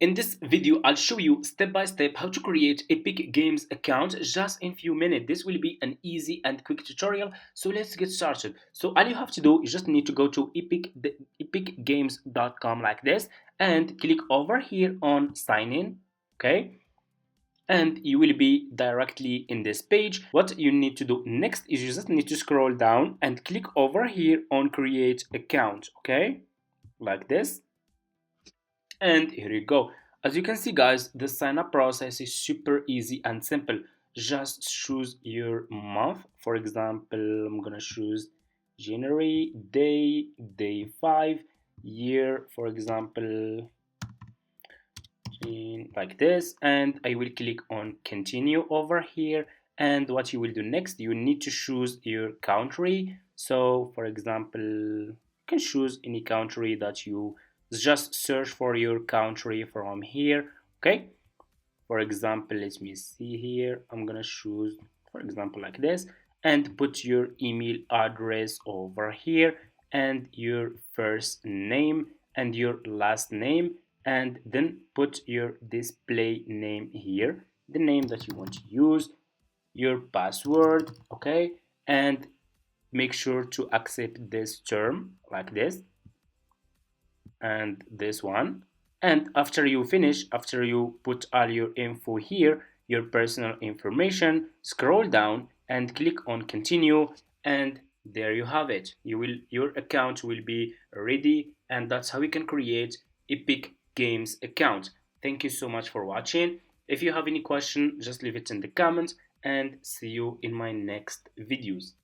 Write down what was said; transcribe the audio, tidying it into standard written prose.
In this video, I'll show you step by step how to create Epic Games account just in few minutes. This will be an easy and quick tutorial. So let's get started. So all you have to do is just need to go to epicgames.com like this and click over here on sign in. Okay. And you will be directly in this page. What you need to do next is you just need to scroll down and click over here on create account. Okay. Like this. And here you go. As you can see guys, the sign up process is super easy and simple. Just choose your month. For example, I'm gonna choose January, day 5, year, for example, like this, and I will click on continue over here. And what you will do next, you need to choose your country. So for example, you can choose any country that you just search for your country from here. Okay, for example, let me see here, I'm gonna choose for example like this and put your email address over here and your first name and your last name, and then put your display name here, the name that you want to use, your password. Okay, and make sure to accept this term like this and this one. And after you finish, after you put all your info here, your personal information, scroll down and click on continue, and there you have it. Your account will be ready, and that's how you can create Epic Games account. Thank you so much for watching. If you have any question, just leave it in the comments, and see you in my next videos.